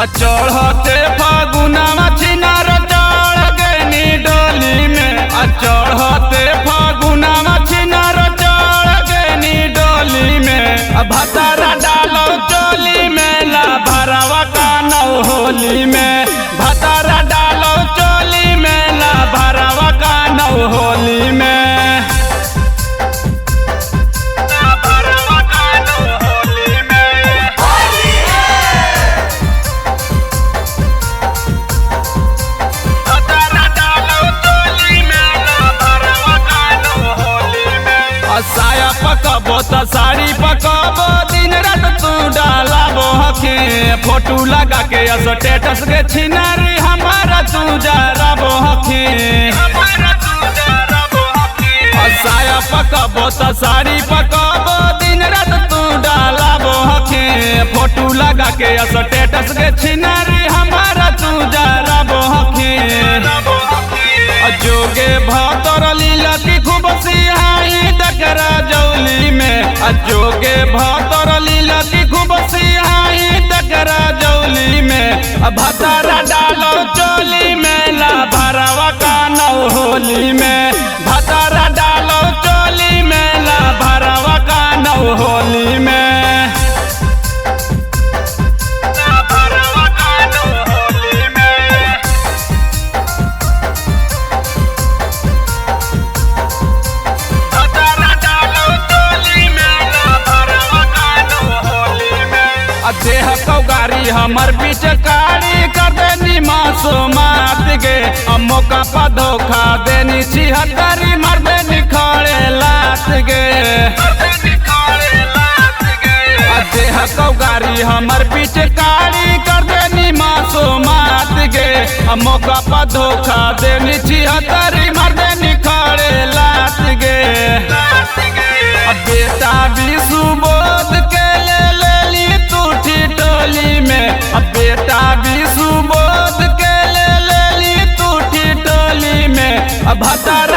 चढ़ते फागुनवा छिनार चढ़ गनी डोली में। चढ़ते फागुनवा छिनार चढ़ गनी डोली में। भतारा डालो चोली में ला भरवा कानौ होली में। भतारा डालो चोली में ला भरवा कानौ होली में। साया पकबो त साड़ी पकबो दिन रात तू डालाबो हखे। फोटो लगा के स्टेटस के छिनारी हमारा तू जराबो हखे। साया पकबो त साड़ी पकबो दिन रात तू डालाबो हखे। फोटो लगा के स्टेटस के छिनारी हमारा तू जराबो हखे। जोगे भतर लीला की खूब सिहाई डकरा जौली में। जोगे भतर लीला की खूब सिहाई डकरा जौली में। भतारा डालो चोली में ला भरवा कानौ होली में। भतारा डालो चोली में ला भरवा कानौ होली में। देह कौगारी हमर पिचकारी कर देनी मासूमात गे। मौका पर धोखा देनी छिहत्तरी मर देनी खड़े लात गे। देह कौगारी हमर पिचकारी कर देनी मासूमात गे। मौका पर धोखा देनी छिहत्तरी मर देनी खड़े लात गे। बेटा भी सुबोध के ले टोली में। बेटा भी सुबोध के ले ली टूटी टोली में। भतारा